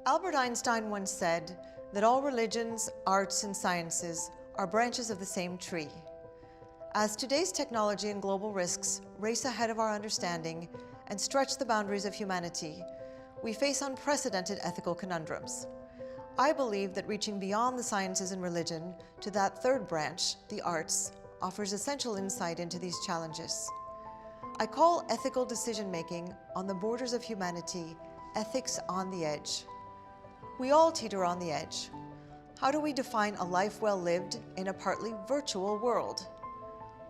Albert Einstein once said that all religions, arts, and sciences are branches of the same tree. As today's technology and global risks race ahead of our understanding and stretch the boundaries of humanity, we face unprecedented ethical conundrums. I believe that reaching beyond the sciences and religion to that third branch, the arts, offers essential insight into these challenges. I call ethical decision-making on the borders of humanity ethics on the edge. We all teeter on the edge. How do we define a life well lived in a partly virtual world?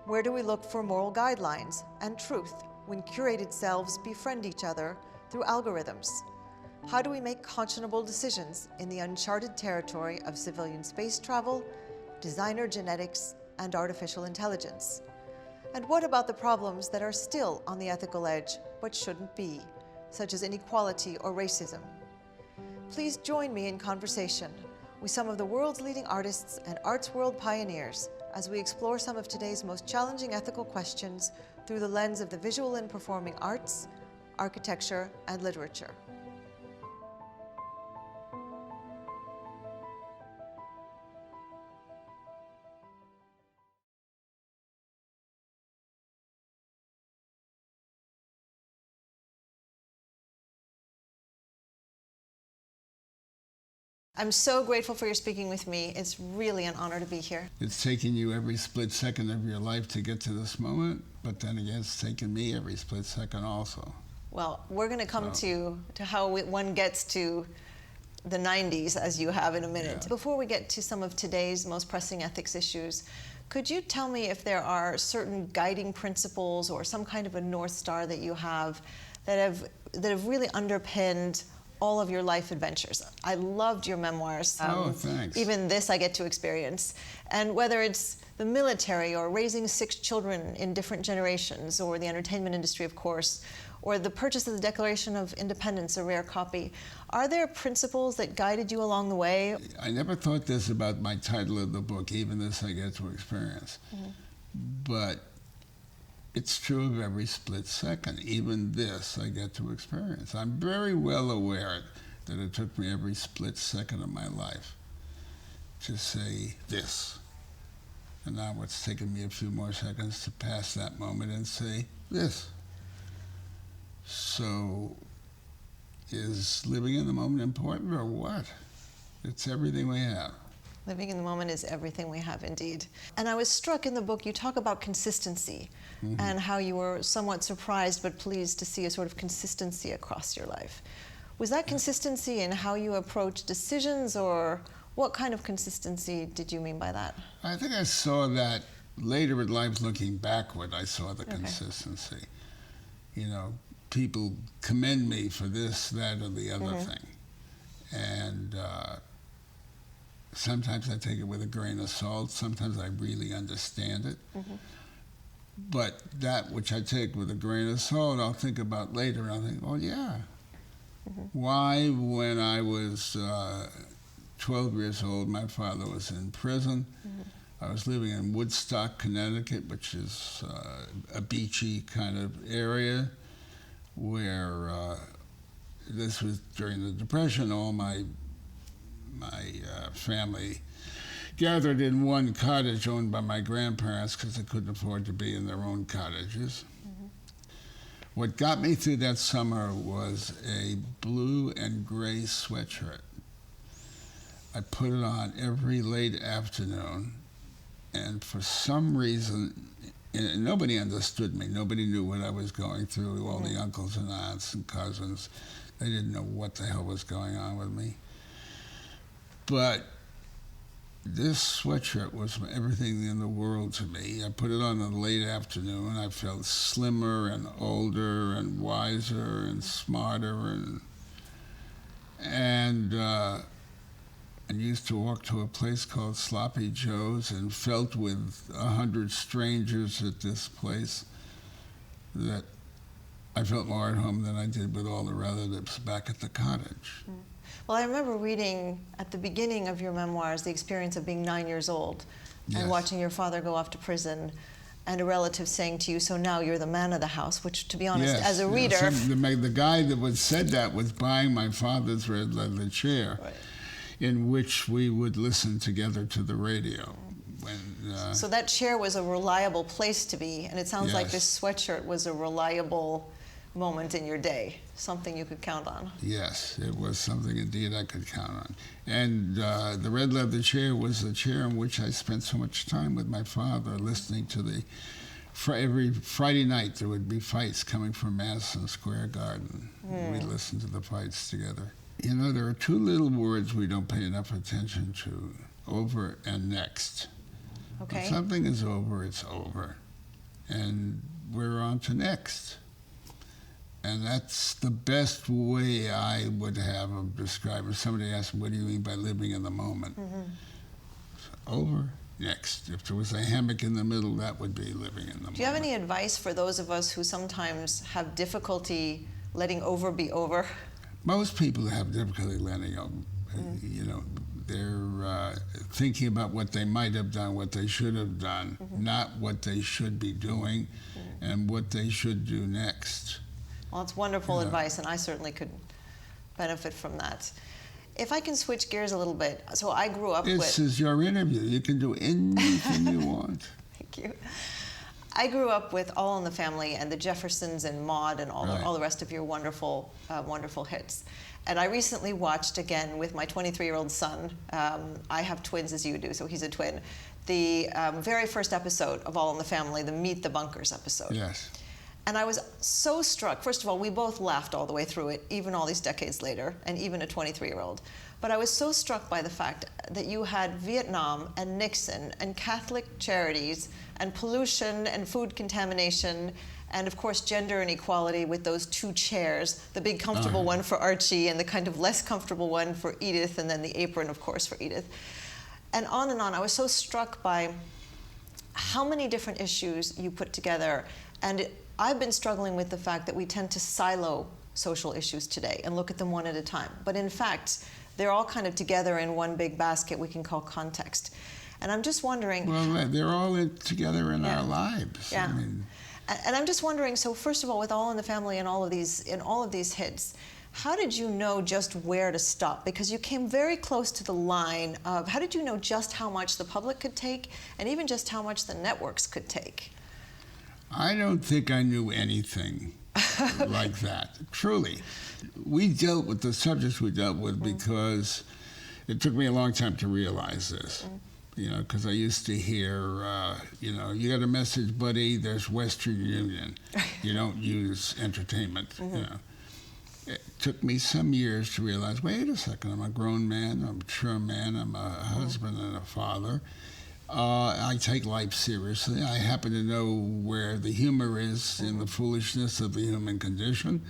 Where do we look for moral guidelines and truth when curated selves befriend each other through algorithms? How do we make conscionable decisions in the uncharted territory of civilian space travel, designer genetics, and artificial intelligence? And what about the problems that are still on the ethical edge but shouldn't be, such as inequality or racism? Please join me in conversation with some of the world's leading artists and arts world pioneers as we explore some of today's most challenging ethical questions through the lens of the visual and performing arts, architecture, and literature. I'm so grateful for your speaking with me. It's really an honor to be here. It's taken you every split second of your life to get to this moment, but then again, it's taken me every split second also. Well, we're going to come to how one gets to the 90s, as you have in a minute. Yeah. Before we get to some of today's most pressing ethics issues, could you tell me if there are certain guiding principles or some kind of a North Star that you have that have really underpinned all of your life adventures? I loved your memoirs. Thanks. Even this I get to experience. And whether it's the military or raising 6 children in different generations, or the entertainment industry, of course, or the purchase of the Declaration of Independence, a rare copy, are there principles that guided you along the way? I never thought this about my title of the book, even this I get to experience. Mm-hmm. But it's true of every split second. Even this I get to experience. I'm very well aware that it took me every split second of my life to say this. And now it's taken me a few more seconds to pass that moment and say this. So, is living in the moment important or what? It's everything we have. Living in the moment is everything we have, indeed. And I was struck in the book, you talk about consistency, mm-hmm. and how you were somewhat surprised but pleased to see a sort of consistency across your life. Was that consistency in how you approach decisions, or what kind of consistency did you mean by that? I think I saw that later in life, looking backward, I saw the consistency. You know, people commend me for this, that, or the other mm-hmm. thing. And sometimes I take it with a grain of salt. Sometimes I really understand it. Mm-hmm. But that which I take with a grain of salt, I'll think about later, and I'll think, oh, yeah. Mm-hmm. Why, when I was 12 years old, my father was in prison. Mm-hmm. I was living in Woodstock, Connecticut, which is a beachy kind of area where this was during the Depression. All my family gathered in one cottage owned by my grandparents because they couldn't afford to be in their own cottages. Mm-hmm. What got me through that summer was a blue and gray sweatshirt. I put it on every late afternoon, and for some reason, and nobody understood me. Nobody knew what I was going through. All the uncles and aunts and cousins, they didn't know what the hell was going on with me. But this sweatshirt was everything in the world to me. I put it on in the late afternoon. I felt slimmer and older and wiser and smarter, and used to walk to a place called Sloppy Joe's and felt with 100 strangers at this place that I felt more at home than I did with all the relatives back at the cottage. Mm. Well, I remember reading at the beginning of your memoirs the experience of being 9 years old and watching your father go off to prison. and a relative saying to you, so now you're the man of the house, which, to be honest, Yes, as a reader... the guy that said that was buying my father's red leather chair, Right. in which we would listen together to the radio. So that chair was a reliable place to be, and it sounds like Yes. this sweatshirt was a reliable moment in your day, something you could count on. Yes, it was something indeed I could count on. And the red leather chair was the chair in which I spent so much time with my father, listening to every Friday night there would be fights coming from Madison Square Garden. We'd listen to the fights together. You know, there are two little words we don't pay enough attention to: over and next. Okay. When something is over, it's over. And we're on to next. And that's the best way I would have of describing. Somebody asked me, what do you mean by living in the moment? Over, next. If there was a hammock in the middle, that would be living in the moment. Do you have any advice for those of us who sometimes have difficulty letting over be over? Most people have difficulty letting over. You know, they're thinking about what they might have done, what they should have done, not what they should be doing, and what they should do next. Well, it's wonderful advice, and I certainly could benefit from that. If I can switch gears a little bit, so I grew up with... This is your interview. You can do anything you want. Thank you. I grew up with All in the Family and the Jeffersons and Maude and all the rest of your wonderful, wonderful hits. And I recently watched again with my 23-year-old son. I have twins as you do, so he's a twin. The very first episode of All in the Family, the Meet the Bunkers episode. Yes. And I was so struck. First of all, we both laughed all the way through it, even all these decades later, and even a 23-year-old. But I was so struck by the fact that you had Vietnam and Nixon and Catholic charities and pollution and food contamination and, of course, gender inequality with those two chairs, the big comfortable one for Archie and the kind of less comfortable one for Edith, and then the apron, of course, for Edith. And on and on. I was so struck by how many different issues you put together. And I've been struggling with the fact that we tend to silo social issues today and look at them one at a time. But in fact, they're all kind of together in one big basket we can call context. And I'm just wondering... Well, they're all together in our lives. Yeah. I mean, and I'm just wondering, so first of all, with All in the Family and all of these hits, how did you know just where to stop? Because you came very close to the line of, how did you know just how much the public could take and even just how much the networks could take? I don't think I knew anything like that, truly. We dealt with the subjects we dealt with because it took me a long time to realize this. You know, because I used to hear, you know, you got a message, buddy, there's Western Union. You don't use entertainment, you know. It took me some years to realize, wait a second, I'm a grown man, I'm a mature man, I'm a husband and a father. I take life seriously. I happen to know where the humor is in the foolishness of the human condition,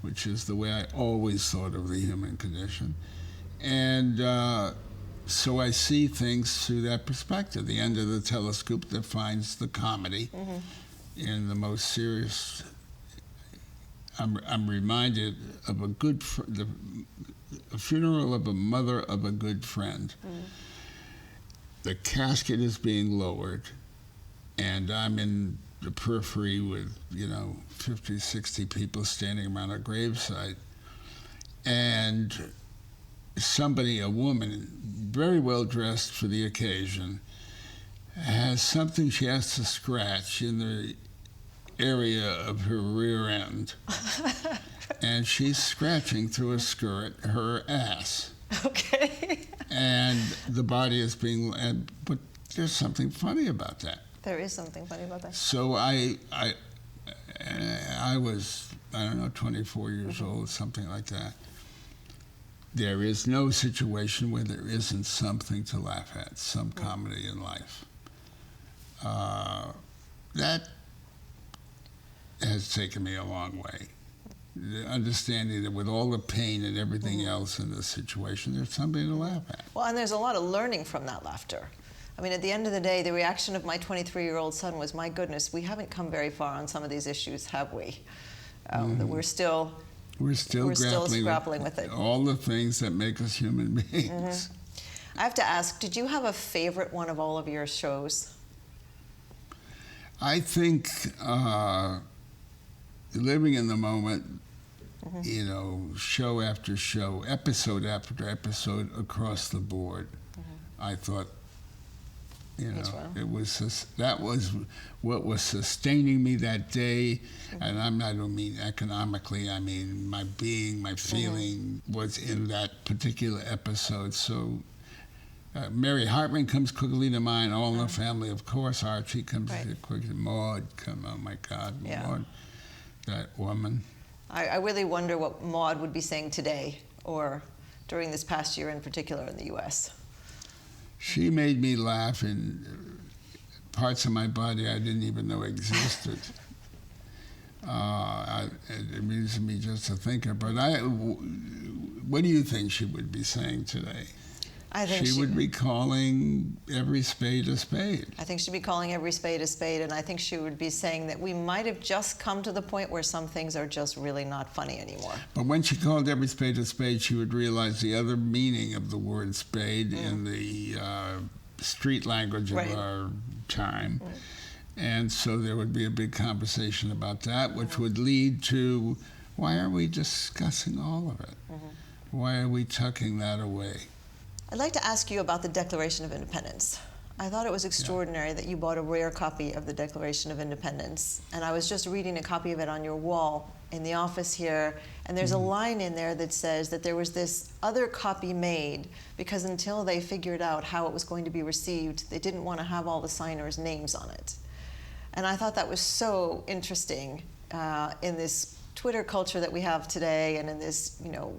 which is the way I always thought of the human condition. And so I see things through that perspective. The end of the telescope that finds the comedy in the most serious. I'm reminded of the funeral of a mother of a good friend. The casket is being lowered, and I'm in the periphery with, 50, 60 people standing around a gravesite. And somebody, a woman, very well dressed for the occasion, has something she has to scratch in the area of her rear end. And she's scratching through a skirt her ass. Okay. And the body is being, but there's something funny about that. There is something funny about that. So I was, 24 years old, something like that. There is no situation where there isn't something to laugh at, some comedy in life. That has taken me a long way. The understanding that with all the pain and everything else in this situation, there's something to laugh at. Well, and there's a lot of learning from that laughter. I mean, at the end of the day, the reaction of my 23-year-old son was, my goodness, we haven't come very far on some of these issues, have we? That we're still grappling with it. All the things that make us human beings. I have to ask, did you have a favorite one of all of your shows? I think living in the moment, you know, show after show, episode after episode, across the board, I thought, you know, it was that was what was sustaining me that day, and I don't mean economically. I mean my being, my feeling was in that particular episode. So Mary Hartman comes quickly to mind. All in the Family, of course. Archie comes quickly. Maude, oh my God, Maude, that woman. I really wonder what Maude would be saying today, or during this past year in particular in the U.S. She made me laugh in parts of my body I didn't even know existed. It amuses me just to think of. But what do you think she would be saying today? I think she would be calling every spade a spade. I think she'd be calling every spade a spade, and I think she would be saying that we might have just come to the point where some things are just really not funny anymore. But when she called every spade a spade, she would realize the other meaning of the word spade in the street language of our time. And so there would be a big conversation about that, which would lead to, why are we discussing all of it? Why are we tucking that away? I'd like to ask you about the Declaration of Independence. I thought it was extraordinary that you bought a rare copy of the Declaration of Independence, and I was just reading a copy of it on your wall in the office here, and there's a line in there that says that there was this other copy made because until they figured out how it was going to be received, they didn't want to have all the signers' names on it. And I thought that was so interesting in this Twitter culture that we have today, and in this, you know,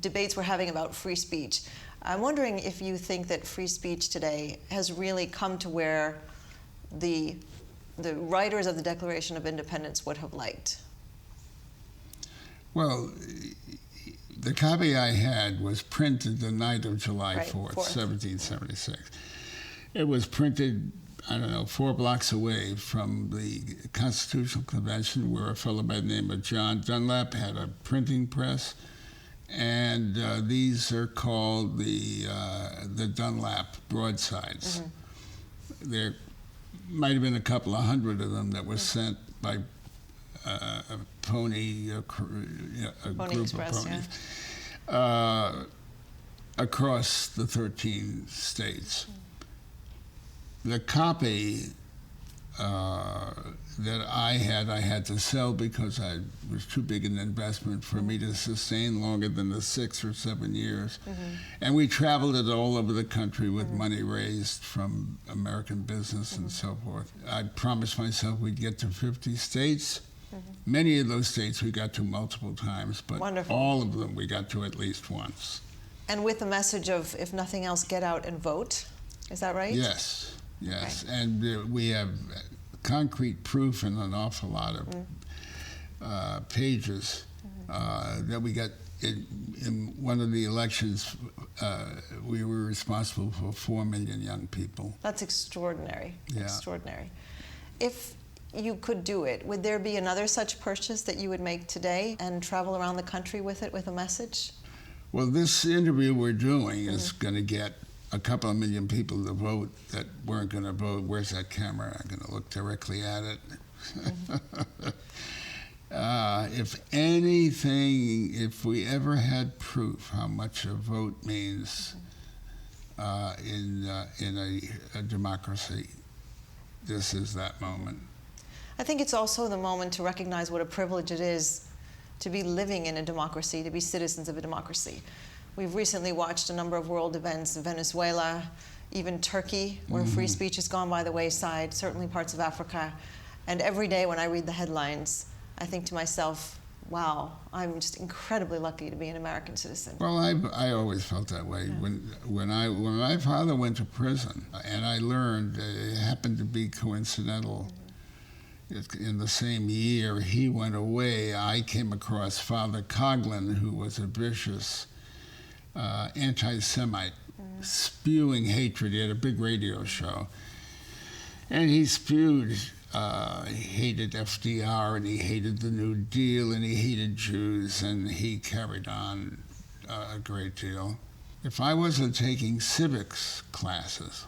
debates we're having about free speech. I'm wondering if you think that free speech today has really come to where the writers of the Declaration of Independence would have liked. Well, the copy I had was printed the night of July 4th, 1776. It was printed, I don't know, 4 blocks away from the Constitutional Convention, where a fellow by the name of John Dunlap had a printing press. And these are called the Dunlap broadsides. There might have been a couple of hundred of them that were sent by a pony, a group Express, of ponies, across the 13 states. The copy that I had to sell because it was too big an investment for me to sustain longer than the 6 or 7 years. And we traveled it all over the country with money raised from American business and so forth. I promised myself we'd get to 50 states. Many of those states we got to multiple times, but all of them we got to at least once. And with the message of, if nothing else, get out and vote. Is that right? Yes, yes. Okay. And we have concrete proof in an awful lot of pages that we got in one of the elections. We were responsible for 4 million young people. That's extraordinary. Yeah. Extraordinary. If you could do it, would there be another such purchase that you would make today and travel around the country with it, with a message? Well, this interview we're doing is going to get a couple of million people to vote that weren't going to vote. Where's that camera? I'm going to look directly at it. If anything, if we ever had proof how much a vote means in a democracy, this is that moment. I think it's also the moment to recognize what a privilege it is to be living in a democracy, to be citizens of a democracy. We've recently watched a number of world events in Venezuela, even Turkey, where free speech has gone by the wayside, certainly parts of Africa. And every day when I read the headlines, I think to myself, wow, I'm just incredibly lucky to be an American citizen. Well, I always felt that way. Yeah. When my father went to prison, and I learned, it happened to be coincidental, in the same year he went away, I came across Father Coughlin, who was a vicious anti-Semite, spewing hatred. He had a big radio show. And he spewed, he hated FDR, and he hated the New Deal, and he hated Jews, and he carried on a great deal. If I wasn't taking civics classes,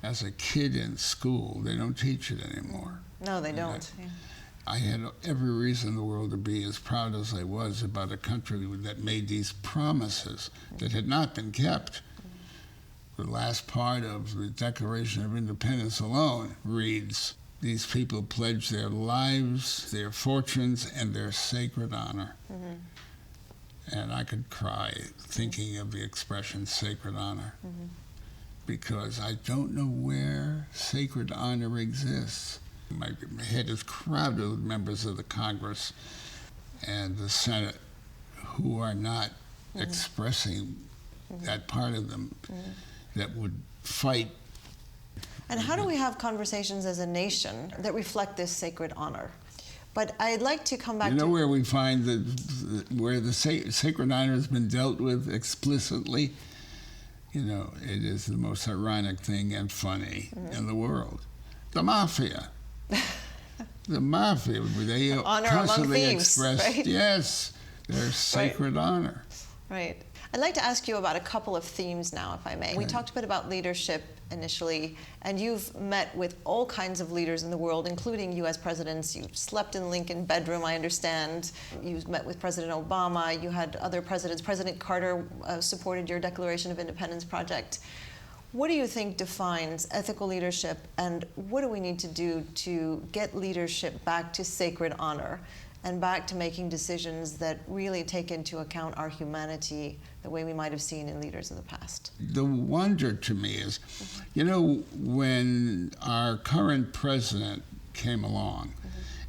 as a kid in school. They don't teach it anymore. No, they don't. Yeah. I had every reason in the world to be as proud as I was about a country that made these promises that had not been kept. The last part of the Declaration of Independence alone reads, "These people pledge their lives, their fortunes, and their sacred honor." And I could cry thinking of the expression sacred honor, because I don't know where sacred honor exists. My head is crowded with members of the Congress and the Senate who are not expressing that part of them that would fight. And how do we have conversations as a nation that reflect this sacred honor? But I'd like to come back to... You know where we find where the sacred honor has been dealt with explicitly? You know, it is the most ironic thing and funny in the world. The mafia. The mafia, they honor constantly among thieves, express, right? yes, their sacred honor. Right. I'd like to ask you about a couple of themes now, if I may. We talked a bit about leadership initially, and you've met with all kinds of leaders in the world, including U.S. presidents. You've slept in Lincoln bedroom, I understand. You've met with President Obama. You had other presidents. President Carter supported your Declaration of Independence project. What do you think defines ethical leadership, and what do we need to do to get leadership back to sacred honor and back to making decisions that really take into account our humanity the way we might have seen in leaders in the past? The wonder to me is, you know, when our current president came along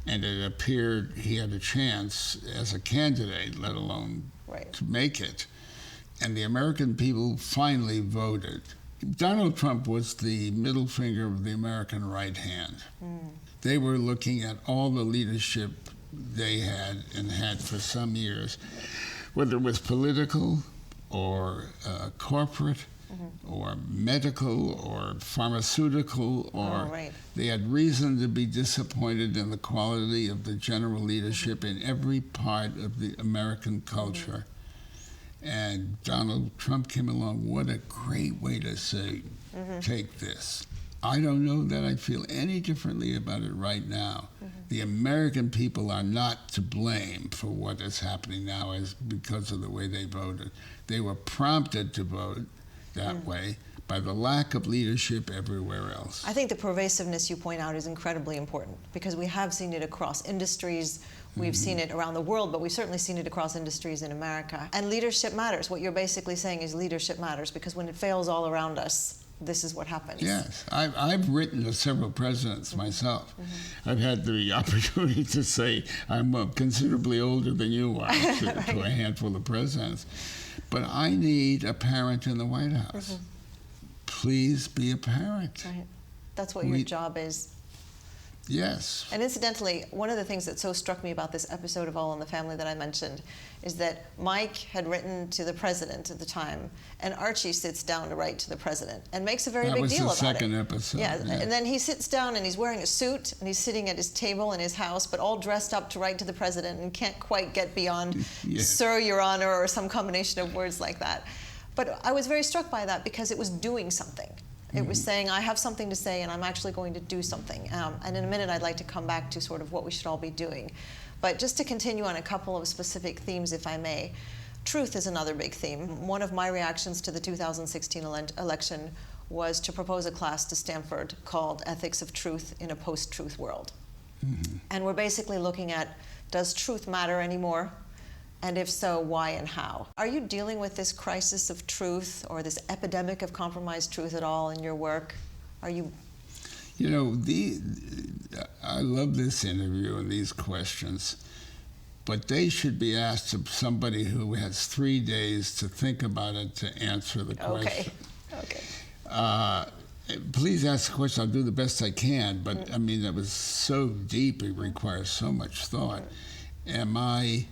and it appeared he had a chance as a candidate, let alone to make it, and the American people finally voted. Donald Trump was the middle finger of the American right hand. They were looking at all the leadership they had and had for some years, whether it was political or corporate or medical or pharmaceutical, or they had reason to be disappointed in the quality of the general leadership in every part of the American culture. And Donald Trump came along. What a great way to say, take this. I don't know that I feel any differently about it right now. The American people are not to blame for what is happening now because of the way they voted. They were prompted to vote that way by the lack of leadership everywhere else. I think the pervasiveness you point out is incredibly important, because we have seen it across industries. We've seen it around the world, but we've certainly seen it across industries in America. And leadership matters. What you're basically saying is leadership matters, because when it fails all around us, this is what happens. Yes. I've written to several presidents myself. I've had the opportunity to say I'm considerably older than you are to a handful of presidents. But I need a parent in the White House. Please be a parent. Right. That's what your job is. Yes. And incidentally, one of the things that so struck me about this episode of All in the Family that I mentioned is that Mike had written to the president at the time, and Archie sits down to write to the president and makes a very big deal about it. That was the second episode. Yeah, and then he sits down and he's wearing a suit and he's sitting at his table in his house, but all dressed up to write to the president and can't quite get beyond Sir, Your Honor, or some combination of words like that. But I was very struck by that because it was doing something. It was saying, I have something to say and I'm actually going to do something. And in a minute, I'd like to come back to sort of what we should all be doing. But just to continue on a couple of specific themes, if I may, truth is another big theme. One of my reactions to the 2016 election was to propose a class to Stanford called Ethics of Truth in a Post-Truth World. And we're basically looking at, does truth matter anymore? And if so, why and how? Are you dealing with this crisis of truth or this epidemic of compromised truth at all in your work? Are you? You know, I love this interview and these questions, but they should be asked to somebody who has 3 days to think about it to answer the question. Okay. Please ask the question. I'll do the best I can, but I mean, that was so deep. It requires so much thought. Am I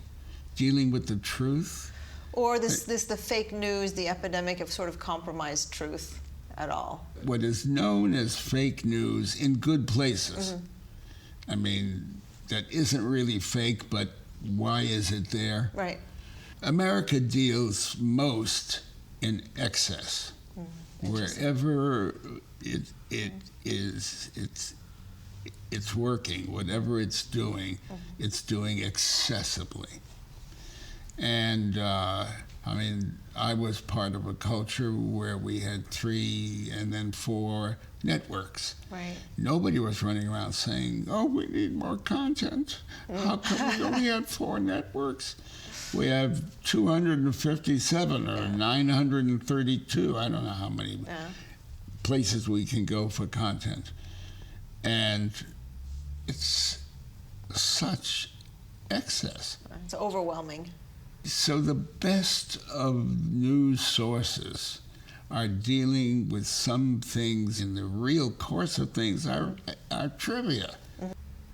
dealing with the truth? Or the fake news, the epidemic of sort of compromised truth at all? What is known as fake news in good places, I mean, that isn't really fake, but why is it there? Right. America deals most in excess. Wherever it is, it's working. Whatever it's doing excessively. And I mean, I was part of a culture where we had 3 and then 4 networks. Right. Nobody was running around saying, "Oh, we need more content. How come we only have 4 networks? We have 257 or 932. I don't know how many places we can go for content." And it's such excess. It's overwhelming. So the best of news sources are dealing with some things in the real course of things are trivia.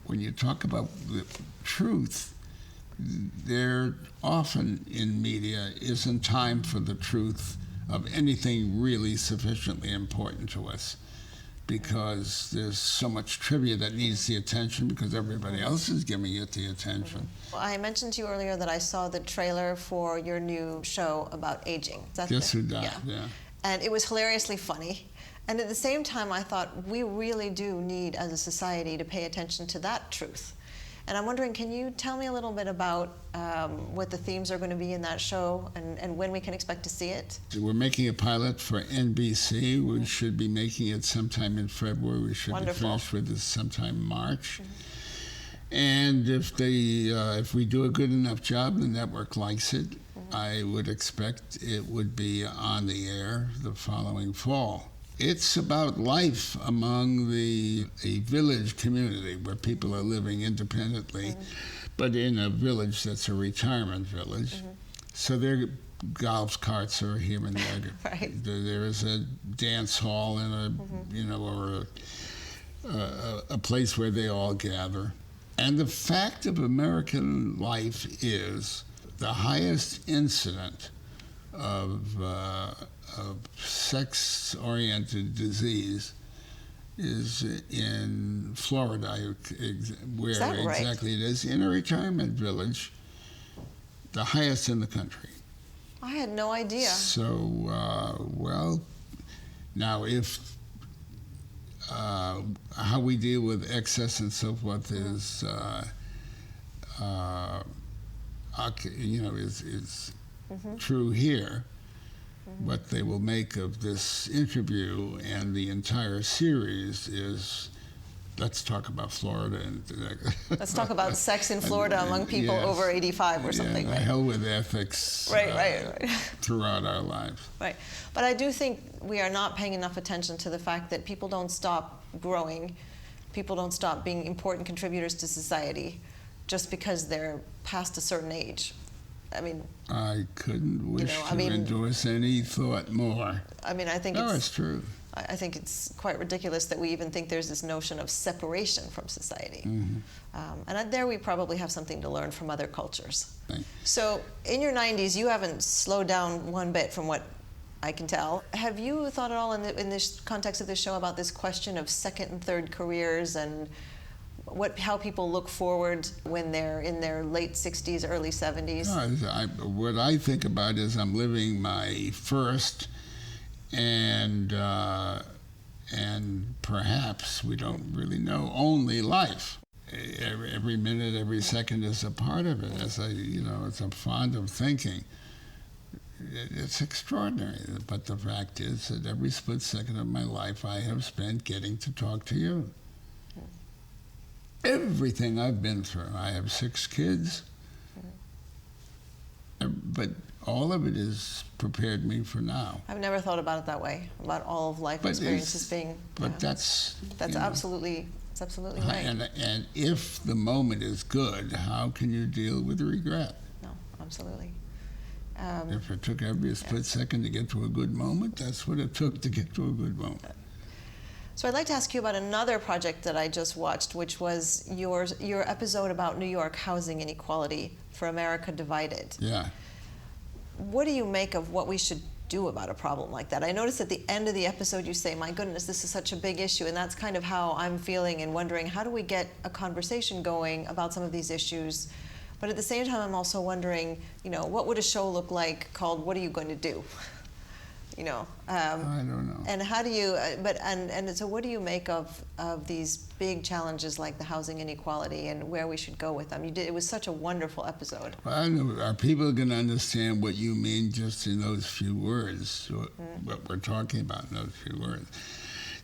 When you talk about the truth, there often in media isn't time for the truth of anything really sufficiently important to us, because there's so much trivia that needs the attention because everybody else is giving it the attention. I mentioned to you earlier that I saw the trailer for your new show about aging. Guess Who Died? Yeah. And it was hilariously funny. And at the same time, I thought we really do need, as a society, to pay attention to that truth. And I'm wondering, can you tell me a little bit about what the themes are going to be in that show and when we can expect to see it? We're making a pilot for NBC. We should be making it sometime in February. We should be finished with it sometime in March. And if we do a good enough job, the network likes it, I would expect it would be on the air the following fall. It's about life among a village community where people are living independently, but in a village that's a retirement village. So their golf carts are here and there. Right. There is a dance hall and or a place where they all gather. And the fact of American life is the highest incident of sex-oriented disease is in Florida, where exactly it is, in a retirement village, the highest in the country. I had no idea. So, well, now if how we deal with excess and so forth is, is true here. What they will make of this interview and the entire series is, let's talk about Florida. And let's talk about sex in Florida among people over 85 or something. Yeah, right? Hell with ethics right. throughout our lives. Right. But I do think we are not paying enough attention to the fact that people don't stop growing, people don't stop being important contributors to society just because they're past a certain age. I mean, I couldn't wish to endorse any thought more. I mean, I think it's true. I think it's quite ridiculous that we even think there's this notion of separation from society. And there we probably have something to learn from other cultures. So in your 90s, you haven't slowed down one bit from what I can tell. Have you thought at all in this context of this show about this question of second and third careers and how people look forward when they're in their late 60s, early 70s? No, what I think about is I'm living my first and perhaps, we don't really know, only life. Every minute, every second is a part of it. As it's a fond of thinking. It's extraordinary, but the fact is that every split second of my life I have spent getting to talk to you. Everything I've been through. I have 6 kids, but all of it has prepared me for now. I've never thought about it that way, about all of life experiences being. But that's absolutely right. And if the moment is good, how can you deal with regret? No, absolutely. If it took every split second to get to a good moment, that's what it took to get to a good moment. So I'd like to ask you about another project that I just watched, which was your episode about New York housing inequality for America Divided. Yeah. What do you make of what we should do about a problem like that? I noticed at the end of the episode you say, my goodness, this is such a big issue, and that's kind of how I'm feeling and wondering, how do we get a conversation going about some of these issues? But at the same time, I'm also wondering, what would a show look like called What Are You Going to Do? you know. I don't know. And how do you, and so what do you make of these big challenges like the housing inequality and where we should go with them? It was such a wonderful episode. Well, I know, are people going to understand what you mean just in those few words, what we're talking about in those few words?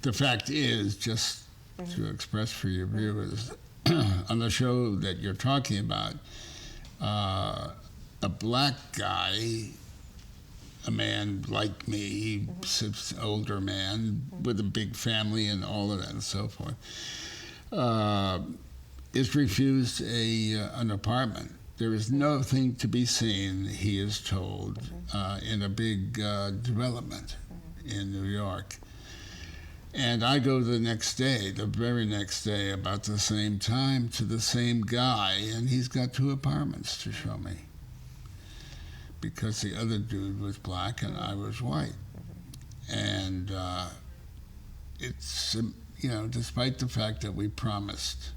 The fact is, just to express for your viewers, on the show that you're talking about, a black guy, a man like me, older man with a big family and all of that and so forth, is refused an apartment. There is nothing to be seen, he is told, in a big development in New York. And I go the next day, the very next day, about the same time, to the same guy, and he's got 2 apartments to show me, because the other dude was black and I was white. And it's, you know, despite the fact that we promised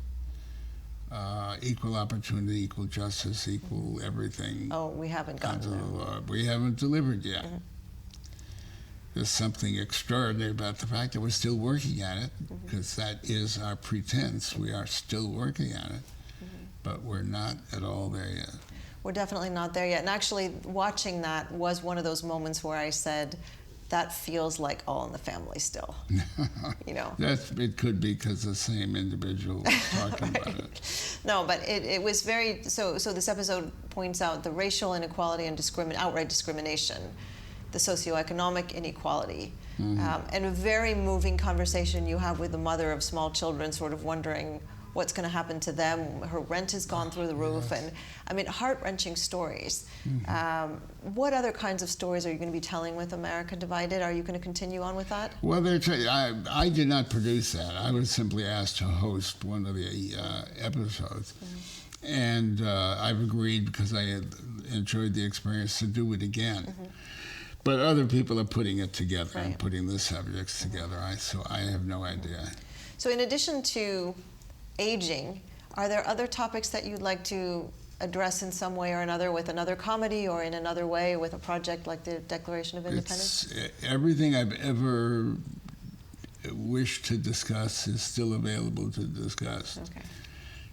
equal opportunity, equal justice, equal everything. Oh, we haven't gotten there. We haven't delivered yet. There's something extraordinary about the fact that we're still working at it, because that is our pretense. We are still working at it, but we're not at all there yet. We're definitely not there yet. And actually, watching that was one of those moments where I said, that feels like All in the Family still. You know. It could be because the same individual was talking about it. No, but it was very, so this episode points out the racial inequality and outright discrimination, the socioeconomic inequality, and a very moving conversation you have with the mother of small children, sort of wondering what's going to happen to them. Her rent has gone through the roof, and I mean, heart-wrenching stories. What other kinds of stories are you going to be telling with America Divided? Are you going to continue on with that? Well, I did not produce that. I was simply asked to host one of the episodes. And I've agreed, because I had enjoyed the experience, to do it again. But other people are putting it together and putting the subjects together. So I have no idea. So in addition to aging, are there other topics that you'd like to address in some way or another with another comedy, or in another way with a project like the Declaration of Independence? Everything I've ever wished to discuss is still available to discuss. Okay.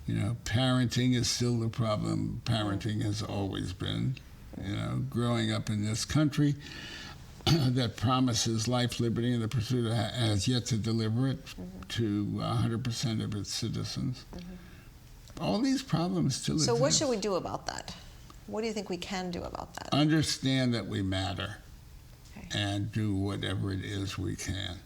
You know, parenting is still the problem. Parenting has always been. You know, growing up in this country that promises life, liberty, and the pursuit has yet to deliver it to 100% of its citizens. All these problems still exist. So what should we do about that? What do you think we can do about that? Understand that we matter, and do whatever it is we can.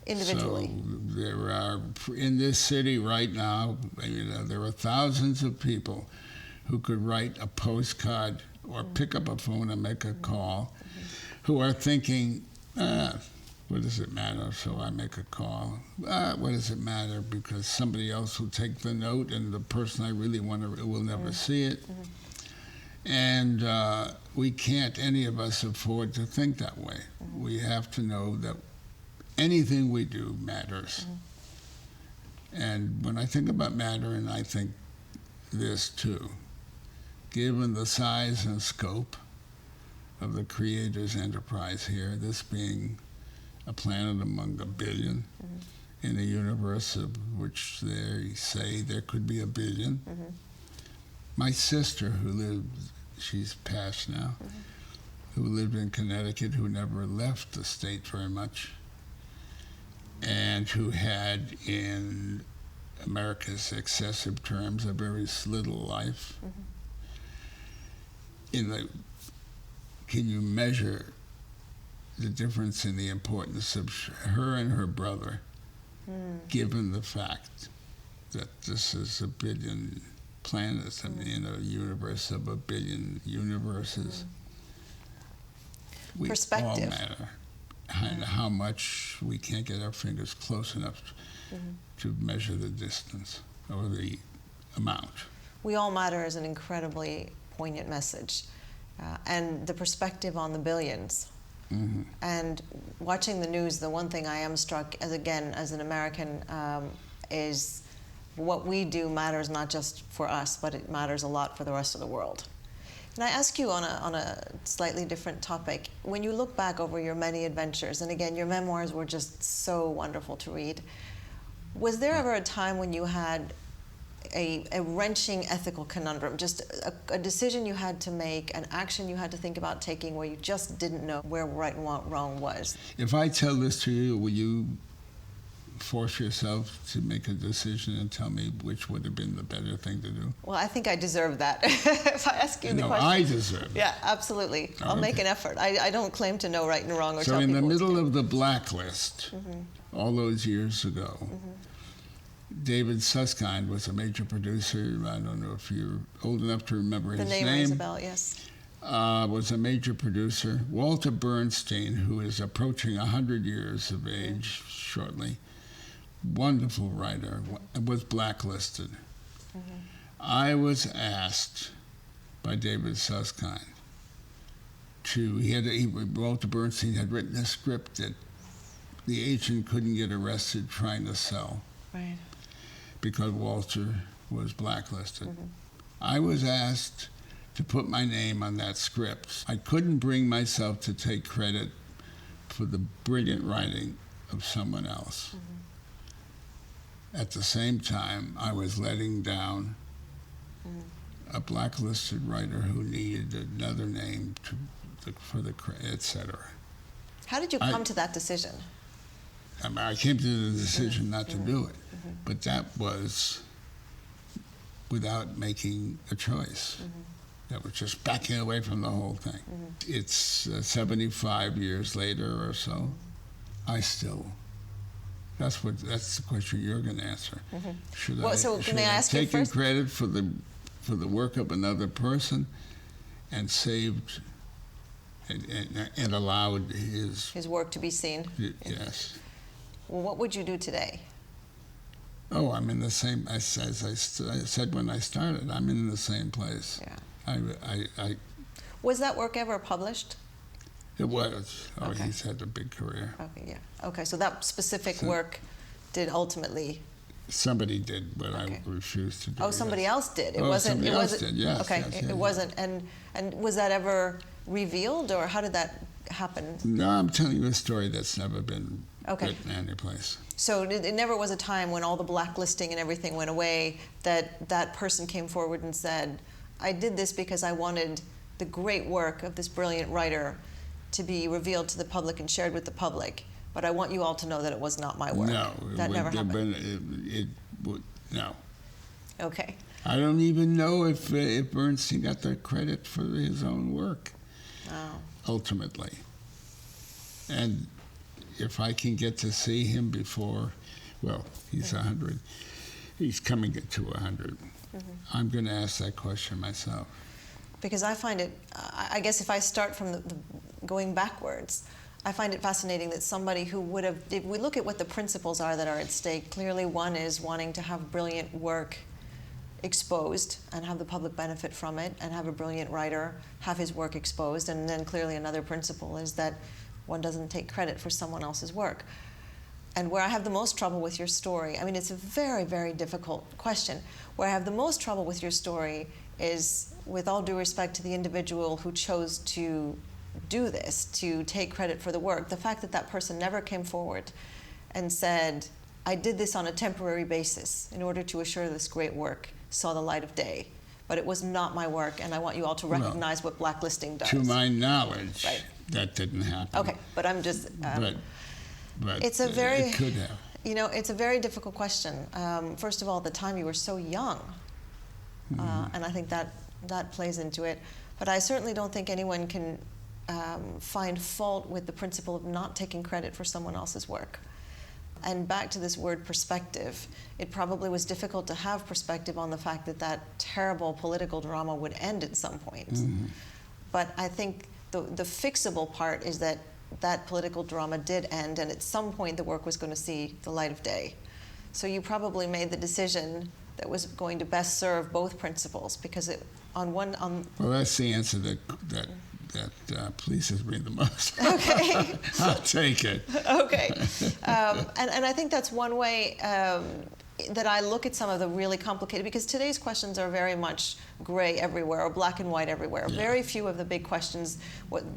Individually. So there are, in this city right now, you know, there are thousands of people who could write a postcard or pick up a phone and make a call, who are thinking, what does it matter, so I make a call? What does it matter, because somebody else will take the note and the person I really want to will never see it. And we can't, any of us, afford to think that way. We have to know that anything we do matters. And when I think about mattering, I think this too. Given the size and scope of the Creator's enterprise here, this being a planet among a billion, in a universe of which they say there could be a billion. My sister, who lived, she's passed now, who lived in Connecticut, who never left the state very much, and who had, in America's excessive terms, a very little life. Can you measure the difference in the importance of her and her brother, given the fact that this is a billion planets, I mean, in a universe of a billion universes? We all matter. And how much we can't get our fingers close enough to measure the distance or the amount. We all matter is an incredibly poignant message. And the perspective on the billions. And watching the news, the one thing I am struck as, again, as an American, is what we do matters not just for us, but it matters a lot for the rest of the world. Can I ask you on a slightly different topic? When you look back over your many adventures, and again, your memoirs were just so wonderful to read, was there ever a time when you had a wrenching ethical conundrum, just a decision you had to make, an action you had to think about taking where you just didn't know where right and wrong was? If I tell this to you, will you force yourself to make a decision and tell me which would have been the better thing to do? Well, I think I deserve that. If I ask you the question. No, I deserve it. Yeah, absolutely. I'll make an effort. I don't claim to know right and wrong or so tell people. So in the what to middle do. of the Blacklist, all those years ago, David Susskind was a major producer. I don't know if you're old enough to remember his name. The name rings a bell, yes. Was a major producer. Walter Bernstein, who is approaching 100 years of age shortly, wonderful writer, was blacklisted. I was asked by David Susskind Walter Bernstein had written a script that the agent couldn't get arrested trying to sell. Right. Because Walter was blacklisted. I was asked to put my name on that script. I couldn't bring myself to take credit for the brilliant writing of someone else. At the same time, I was letting down a blacklisted writer who needed another name for the etc. How did you come to that decision? I came to the decision not to do it, but that was without making a choice. That was just backing away from the whole thing. It's 75 years later or so. That's the question you're going to answer. Should I have taken credit for the work of another person and saved and allowed his work to be seen? Yes. Well, what would you do today? Oh, I'm in the same, as I said when I started, I'm in the same place. Yeah. Was that work ever published? It was. Oh, okay. He's had a big career. Okay, yeah. Okay, so that specific work did ultimately... Somebody did, but I refused to do it. Oh, somebody else did. Somebody else did, yes. Okay, yes, it wasn't. And was that ever revealed, or how did that happen? No, I'm telling you a story that's never been written anyplace. So it never was a time when all the blacklisting and everything went away that person came forward and said, I did this because I wanted the great work of this brilliant writer to be revealed to the public and shared with the public, but I want you all to know that it was not my work. No. That never happened. No. Okay. I don't even know if Bernstein got the credit for his own work, ultimately. And if I can get to see him before, well, he's 100, he's coming to 100, I'm going to ask that question myself. Because I find it, I guess if I start from the going backwards, I find it fascinating that somebody who would have, if we look at what the principles are that are at stake, clearly one is wanting to have brilliant work exposed and have the public benefit from it, and have a brilliant writer have his work exposed, and then clearly another principle is that one doesn't take credit for someone else's work. And where I have the most trouble with your story, I mean, it's a very, very difficult question. Where I have the most trouble with your story is, with all due respect to the individual who chose to do this, to take credit for the work, the fact that that person never came forward and said, I did this on a temporary basis in order to assure this great work saw the light of day, but it was not my work, and I want you all to recognize what blacklisting does. To my knowledge, that didn't happen. Okay, but I'm just... but it's a very... It could have. You know, it's a very difficult question. First of all, at the time you were so young, and I think that plays into it. But I certainly don't think anyone can find fault with the principle of not taking credit for someone else's work. And back to this word perspective, it probably was difficult to have perspective on the fact that that terrible political drama would end at some point. But I think the fixable part is that that political drama did end, and at some point the work was going to see the light of day. So you probably made the decision that was going to best serve both principles, because well, that's the answer that pleases me the most. Okay. I'll take it. Okay. And I think that's one way, that I look at some of the really complicated, because today's questions are very much gray everywhere, or black and white everywhere. Yeah. Very few of the big questions,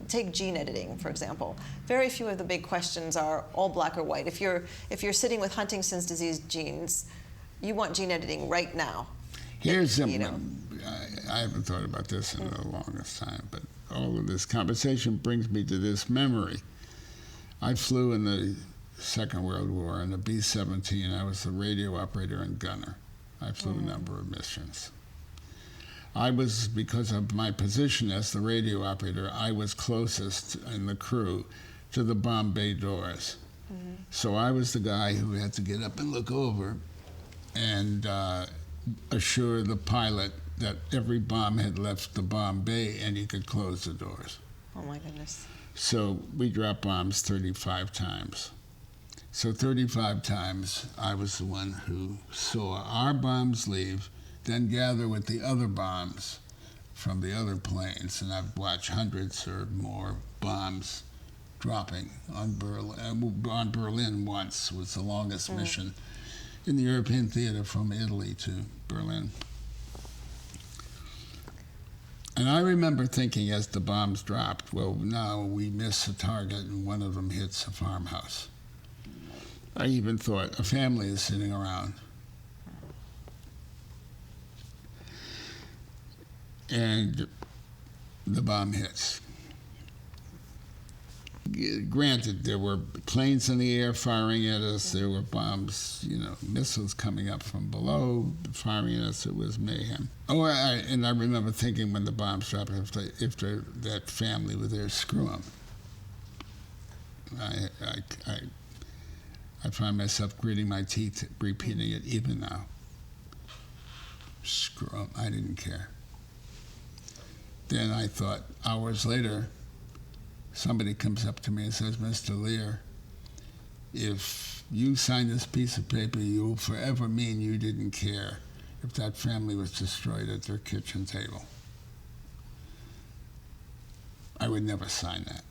take gene editing, for example. Very few of the big questions are all black or white. If you're sitting with Huntington's disease genes, you want gene editing right now. Here's something, I haven't thought about this in the longest time, but all of this conversation brings me to this memory. I flew in the Second World War in a B-17. I was the radio operator and gunner. I flew a number of missions. I was, because of my position as the radio operator, I was closest in the crew to the bomb bay doors. So I was the guy who had to get up and look over and assure the pilot that every bomb had left the bomb bay and he could close the doors. Oh my goodness. So we dropped bombs 35 times. So 35 times I was the one who saw our bombs leave, then gather with the other bombs from the other planes, and I've watched hundreds or more bombs dropping on Berlin. On Berlin once was the longest mission in the European theater from Italy to Berlin. And I remember thinking as the bombs dropped, well, now we miss a target and one of them hits a farmhouse. I even thought a family is sitting around. And the bomb hits. Granted, there were planes in the air firing at us. There were bombs, missiles coming up from below, firing at us. It was mayhem. Oh, and I remember thinking when the bombs dropped, if that family were there, screw them. I find myself gritting my teeth, repeating it even now. Screw them. I didn't care. Then I thought, hours later, somebody comes up to me and says, Mr. Lear, if you sign this piece of paper, you will forever mean you didn't care if that family was destroyed at their kitchen table. I would never sign that.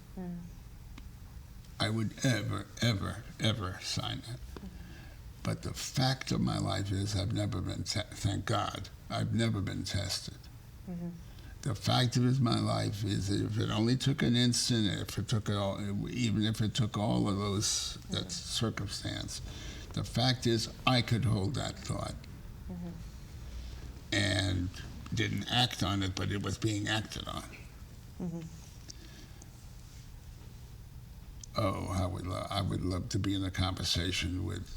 I would ever sign that. But the fact of my life is I've never been, thank God, I've never been tested. The fact of my life is that if it only took an instant, if it took even if it took all of those, that circumstance, the fact is I could hold that thought and didn't act on it, but it was being acted on. Oh, I would love to be in a conversation with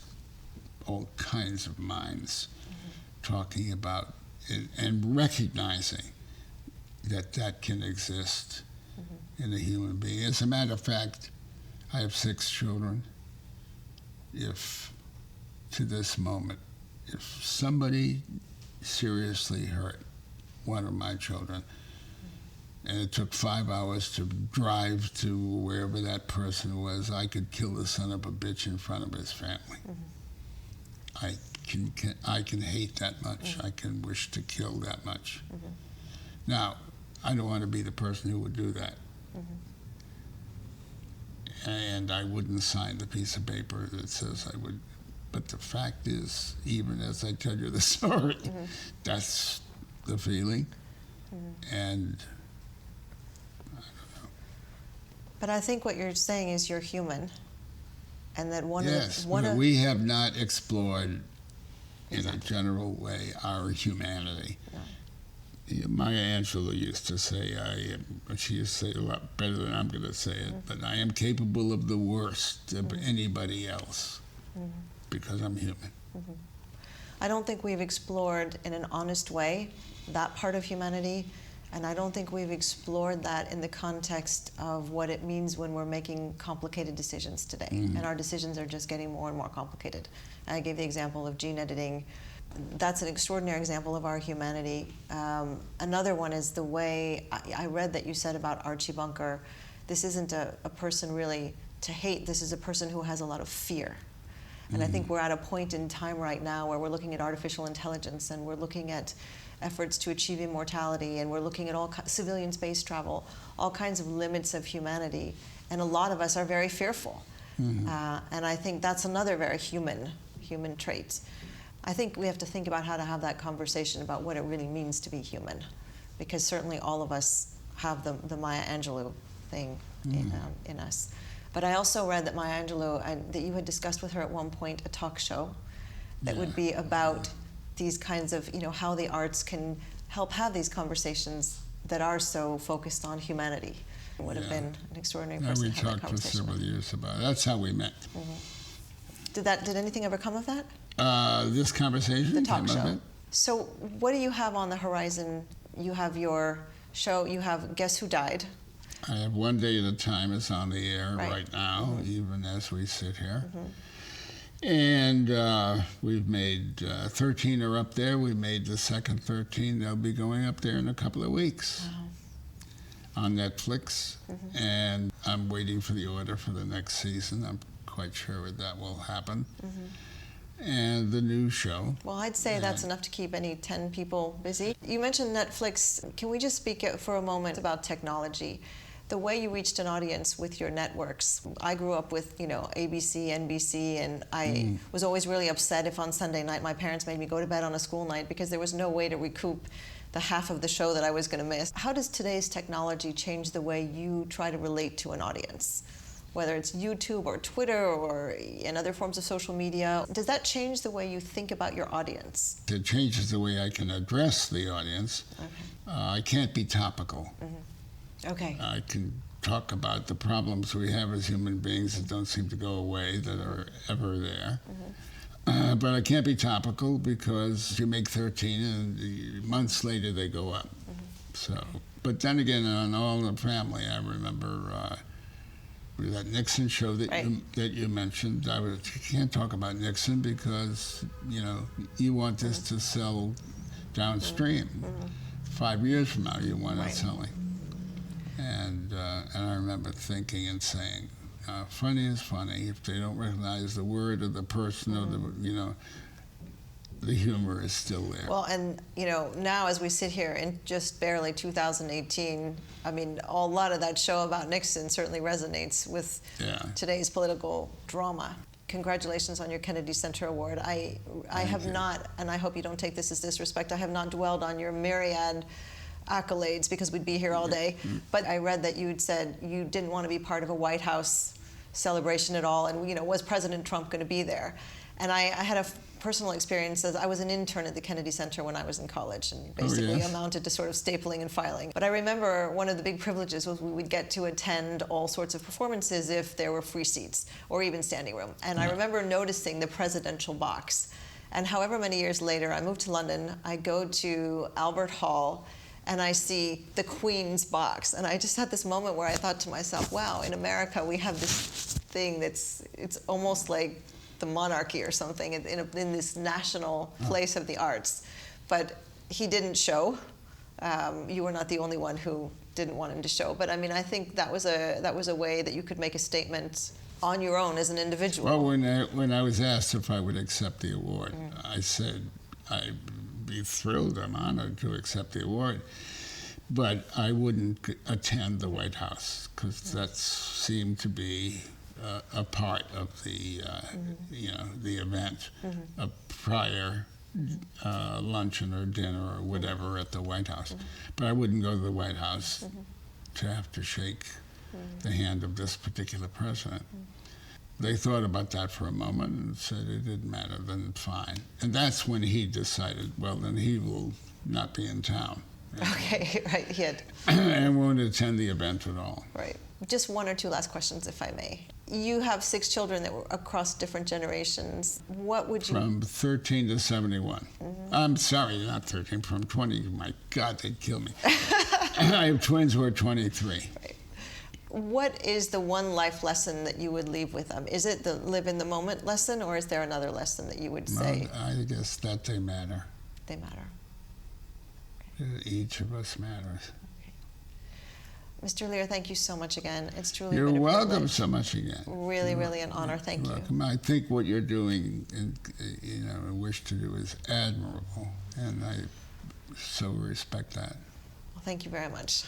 all kinds of minds talking about it and recognizing that can exist in a human being. As a matter of fact, I have 6 children. If, to this moment, if somebody seriously hurt one of my children, and it took 5 hours to drive to wherever that person was, I could kill the son of a bitch in front of his family. I can hate that much. I can wish to kill that much. Now, I don't want to be the person who would do that. And I wouldn't sign the piece of paper that says I would. But the fact is, even as I tell you the story, that's the feeling. And I don't know. But I think what you're saying is you're human. And that we have not explored in a general way our humanity. Maya Angelou used to say, she used to say a lot better than I'm going to say it, but I am capable of the worst of anybody else because I'm human. I don't think we've explored in an honest way that part of humanity, and I don't think we've explored that in the context of what it means when we're making complicated decisions today. And our decisions are just getting more and more complicated. I gave the example of gene editing. That's an extraordinary example of our humanity. Another one is the way I read that you said about Archie Bunker. This isn't a person really to hate. This is a person who has a lot of fear. And I think we're at a point in time right now where we're looking at artificial intelligence, and we're looking at efforts to achieve immortality, and we're looking at all civilian space travel, all kinds of limits of humanity. And a lot of us are very fearful. And I think that's another very human trait. I think we have to think about how to have that conversation about what it really means to be human, because certainly all of us have the Maya Angelou thing in us. But I also read that Maya Angelou, that you had discussed with her at one point a talk show that would be about these kinds of, how the arts can help have these conversations that are so focused on humanity. It would have been an extraordinary person to have that conversation. We talked for several years about it. That's how we met. Did anything ever come of that? This conversation? The talk show. So what do you have on the horizon? You have your show, you have Guess Who Died? I have One Day at a Time. It's on the air right now, even as we sit here. And we've made 13 are up there. We made the second 13. They'll be going up there in a couple of weeks on Netflix. And I'm waiting for the order for the next season. I'm quite sure that will happen. And the new show. Well, I'd say that's enough to keep any 10 people busy. You mentioned Netflix. Can we just speak for a moment about technology? The way you reached an audience with your networks. I grew up with, ABC, NBC, and I was always really upset if on Sunday night my parents made me go to bed on a school night because there was no way to recoup the half of the show that I was going to miss. How does today's technology change the way you try to relate to an audience? Whether it's YouTube or Twitter or in other forms of social media, does that change the way you think about your audience? It changes the way I can address the audience. I can't be topical. Okay. I can talk about the problems we have as human beings that don't seem to go away, that are ever there. But I can't be topical because you make 13 and months later they go up. But then again, on All in the Family, I remember that Nixon show that you mentioned. You can't talk about Nixon because you want this to sell downstream. 5 years from now, you want it selling. And I remember thinking and saying, funny is funny. If they don't recognize the word or the person or the humor is still there. Well, and now as we sit here in just barely 2018, I mean, a lot of that show about Nixon certainly resonates with today's political drama. Congratulations on your Kennedy Center Award. I have not, and I hope you don't take this as disrespect, I have not dwelled on your myriad accolades because we'd be here all day. But I read that you had said you didn't want to be part of a White House celebration at all, and was President Trump going to be there? And I had a personal experience as I was an intern at the Kennedy Center when I was in college, and basically amounted to sort of stapling and filing. But I remember one of the big privileges was we would get to attend all sorts of performances if there were free seats or even standing room. And I remember noticing the presidential box. And however many years later, I moved to London, I go to Albert Hall, and I see the Queen's box. And I just had this moment where I thought to myself, wow, in America we have this thing it's almost like the monarchy or something in this national place of the arts. But he didn't show. You were not the only one who didn't want him to show. But I mean, I think that was a way that you could make a statement on your own as an individual. Well, when I was asked if I would accept the award, I said I'd be thrilled, I'm honored to accept the award, but I wouldn't attend the White House because that seemed to be a part of the the event, a prior luncheon or dinner or whatever at the White House. But I wouldn't go to the White House to have to shake the hand of this particular president. They thought about that for a moment and said it didn't matter, then fine. And that's when he decided, well, then he will not be in town. Okay, right, he had. And won't attend the event at all. Right. Just one or two last questions, if I may. You have 6 children that were across different generations. What would you... From 13 to 71. I'm sorry, not 13, from 20. My God, they'd kill me. I have twins who are 23. Right. What is the one life lesson that you would leave with them? Is it the live in the moment lesson, or is there another lesson that you would say? Well, I guess that they matter. They matter. Okay. Each of us matters. Okay. Mr. Lear, thank you so much again. It's truly You're been a welcome privilege. So much again. Really, really an honor. Thank you. Welcome. I think what you're doing and wish to do is admirable, and I so respect that. Well, thank you very much.